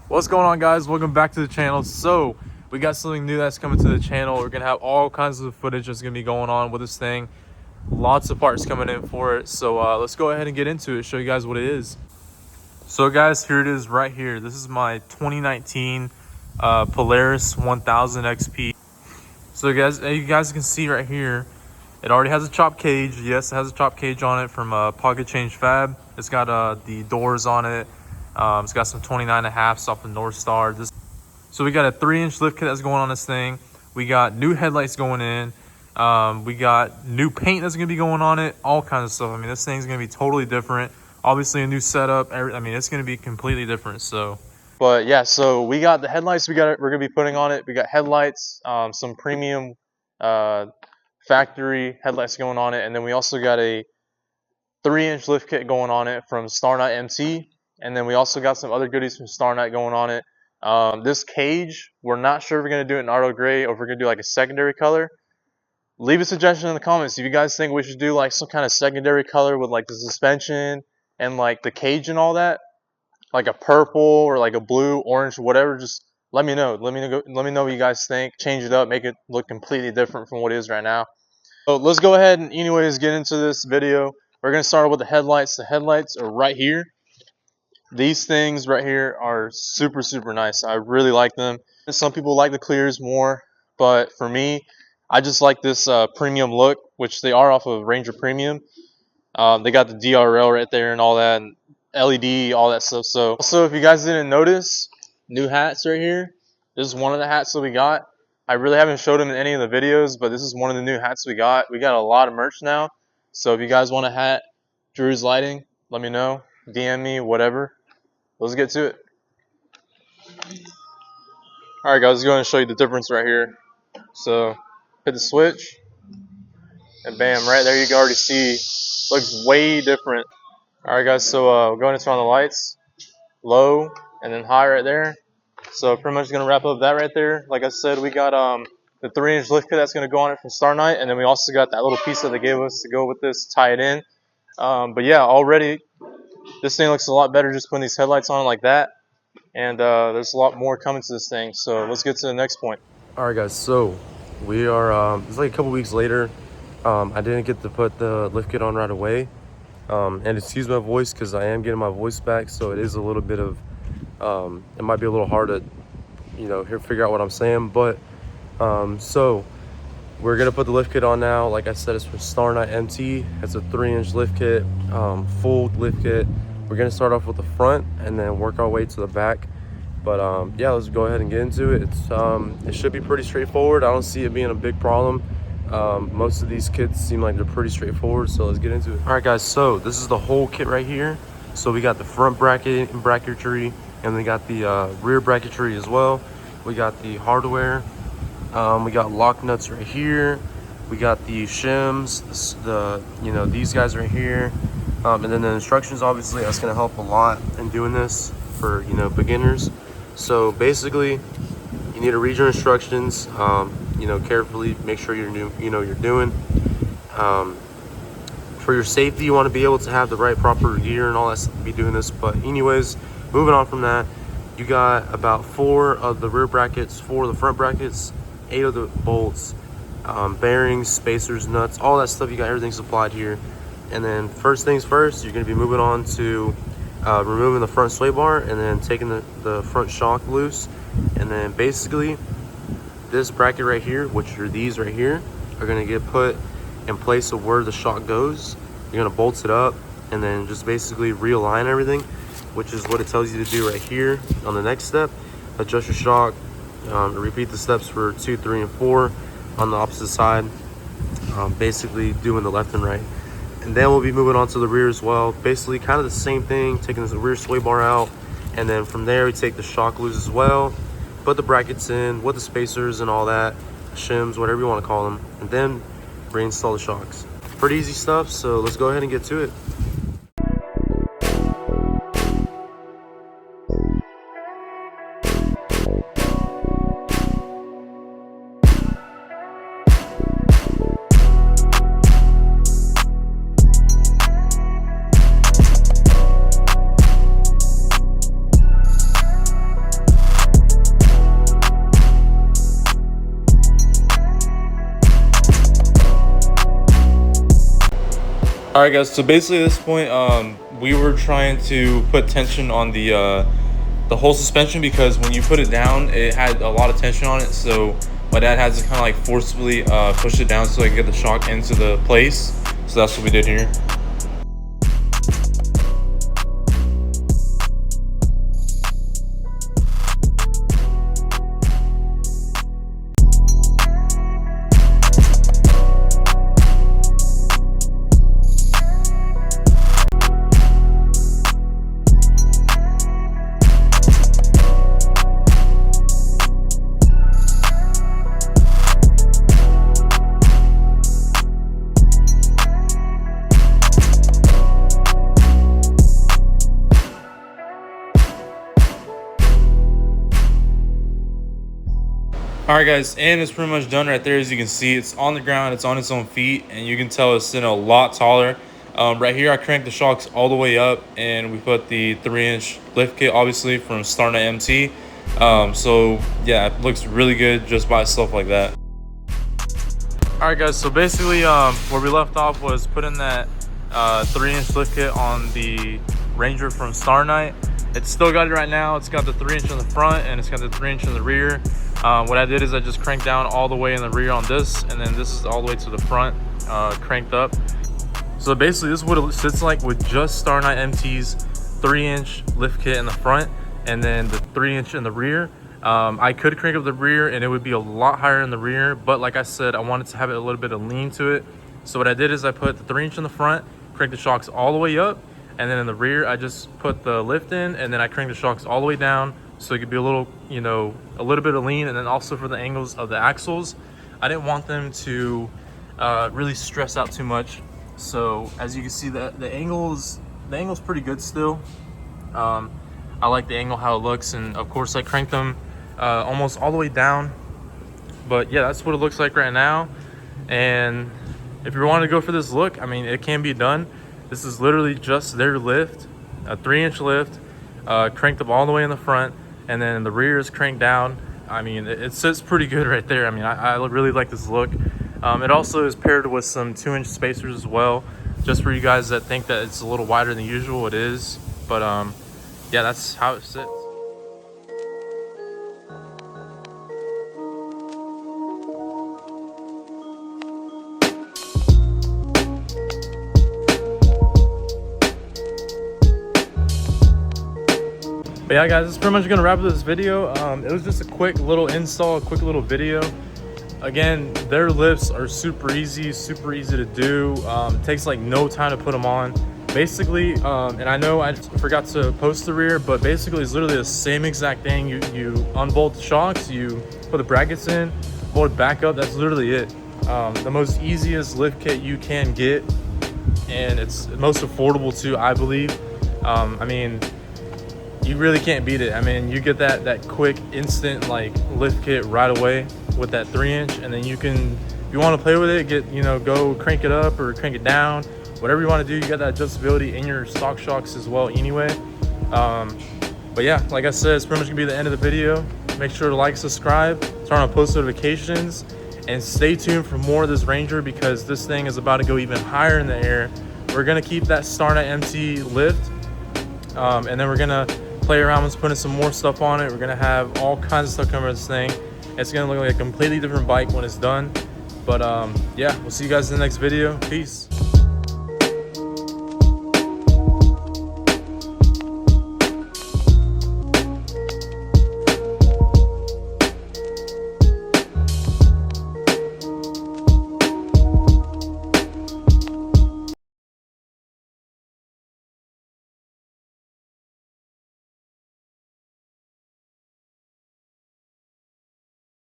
What's going on, guys? Welcome back to the channel. So we got something new that's coming to the channel. We're gonna have all kinds of footage that's gonna be going on with this thing. Lots of parts coming in for it. So let's go ahead and get into it, show you guys what it is. So guys, here it is right here. This is my 2019 Polaris 1000 XP. So guys, as you guys can see right here, it already has a chop cage. Yes, it has a chop cage on it from Pocket Change Fab. It's got the doors on it. It's got some 29.5s off the North Star. So we got a 3-inch lift kit that's going on this thing. We got new headlights going in. We got new paint that's gonna be going on it. All kinds of stuff. I mean, this thing's gonna be totally different. Obviously, a new setup. I mean, it's gonna be completely different. But yeah, so we got the headlights. We're gonna be putting on it. We got headlights, some premium factory headlights going on it, and then we also got a 3-inch lift kit going on it from Star Knight MT. And then we also got some other goodies from Star Knight going on it. This cage, we're not sure if we're going to do it in auto gray or if we're going to do like a secondary color. Leave a suggestion in the comments if you guys think we should do like some kind of secondary color with like the suspension and like the cage and all that. Like a purple or like a blue, orange, whatever. Just let me know. Let me know what you guys think. Change it up, make it look completely different from what it is right now. So let's go ahead and anyways get into this video. We're going to start with the headlights. The headlights are right here. These things right here are super nice. I really like them. Some people like the clears more, but for me, I just like this premium look, which they are off of Ranger Premium. They got the DRL right there and all that, and LED, all that stuff. So also, if you guys didn't notice, new hats right here. This is one of the hats that we got. I really haven't showed them in any of the videos, but this is one of the new hats we got. We got a lot of merch now. So if you guys want a hat, Drew's Lighting, let me know. DM me, whatever. Let's get to it. Alright guys, let's go ahead and show you the difference right here. So, hit the switch, and bam, right there you can already see, looks way different. Alright guys, so we're going to turn on the lights, low, and then high right there. So pretty much going to wrap up that right there. Like I said, we got the 3-inch lift kit that's going to go on it from Star Knight, and then we also got that little piece that they gave us to go with this, tie it in. But yeah, already, this thing looks a lot better just putting these headlights on like that. And there's a lot more coming to this thing, so let's get to the next point. All right guys, so we are it's like a couple weeks later. I didn't get to put the lift kit on right away, and excuse my voice because I am getting my voice back, so it is a little bit of it might be a little hard to figure out what I'm saying, but so we're gonna put the lift kit on now. Like I said, it's from Star Knight MT. It's a 3-inch lift kit, full lift kit. We're gonna start off with the front and then work our way to the back. But yeah, let's go ahead and get into it. It should be pretty straightforward. I don't see it being a big problem. Most of these kits seem like they're pretty straightforward, so let's get into it. All right guys, so this is the whole kit right here. So we got the front bracket and bracketry, and we got the rear bracketry as well. We got the hardware. We got lock nuts right here. We got the shims, these guys right here. And then the instructions, obviously, that's going to help a lot in doing this for, beginners. So basically, you need to read your instructions, carefully, make sure you're doing. For your safety, you want to be able to have the right proper gear and all that stuff to be doing this. But anyways, moving on from that, you got about 4 of the rear brackets, 4 of the front brackets, 8 of the bolts, bearings, spacers, nuts, all that stuff. You got everything supplied here. And then first things first, you're going to be moving on to removing the front sway bar and then taking the front shock loose. And then basically this bracket right here, which are these right here, are going to get put in place of where the shock goes. You're going to bolt it up and then just basically realign everything, which is what it tells you to do right here on the next step. Adjust your shock, repeat the steps for 2, 3, and 4 on the opposite side, basically doing the left and right. And then we'll be moving on to the rear as well. Basically kind of the same thing, taking the rear sway bar out. And then from there, we take the shock loose as well. Put the brackets in with the spacers and all that, shims, whatever you want to call them. And then reinstall the shocks. Pretty easy stuff, so let's go ahead and get to it. All right, guys. So basically, at this point, we were trying to put tension on the whole suspension, because when you put it down, it had a lot of tension on it. So my dad had to kind of like forcibly push it down so I could get the shock into the place. So that's what we did here. All right, guys, and it's pretty much done right there. As you can see, it's on the ground, it's on its own feet, and you can tell it's sitting a lot taller. Right here, I cranked the shocks all the way up, and we put the 3-inch lift kit, obviously, from Starnet MT. So yeah, it looks really good just by itself like that. All right, guys, so basically where we left off was putting that 3-inch lift kit on the Ranger from Starnet. It's still got it right now. It's got the 3-inch in the front and it's got the 3-inch in the rear. What I did is I just cranked down all the way in the rear on this, and then this is all the way to the front, cranked up. So basically this is what it sits like with just Starnet MT's 3-inch lift kit in the front and then the 3-inch in the rear. I could crank up the rear and it would be a lot higher in the rear, but like I said, I wanted to have it a little bit of lean to it. So what I did is I put the 3-inch in the front, cranked the shocks all the way up, and then in the rear I just put the lift in, and then I cranked the shocks all the way down so it could be a little, you know, a little bit of lean. And then also for the angles of the axles, I didn't want them to really stress out too much. So as you can see, the angle's pretty good still. I like the angle, how it looks, and of course I cranked them almost all the way down. But yeah, that's what it looks like right now. And if you want to go for this look, I mean, it can be done. This is literally just their lift, a 3-inch lift, cranked up all the way in the front, and then the rear is cranked down. I mean, it sits pretty good right there. I mean, I really like this look. It also is paired with some 2-inch spacers as well, just for you guys that think that it's a little wider than usual. It is, but yeah, that's how it sits. But yeah, guys, that's pretty much gonna wrap up this video. It was just a quick little install, a quick little video. Again, their lifts are super easy to do. It takes like no time to put them on. Basically, and I know I forgot to post the rear, but basically it's literally the same exact thing. You unbolt the shocks, you put the brackets in, bolt it back up. That's literally it. The most easiest lift kit you can get, and it's most affordable too, I believe. I mean, you really can't beat it. I mean, you get that quick, instant like lift kit right away with that 3-inch, and then you can, if you want to play with it, go crank it up or crank it down, whatever you want to do. You got that adjustability in your stock shocks as well anyway. But yeah, like I said, it's pretty much gonna be the end of the video. Make sure to like, subscribe, turn on post notifications, and stay tuned for more of this Ranger, because this thing is about to go even higher in the air. We're gonna keep that Starnet MT lift, and then we're gonna play around with putting some more stuff on it. We're gonna have all kinds of stuff coming with this thing. It's gonna look like a completely different bike when it's done. But yeah, we'll see you guys in the next video. Peace.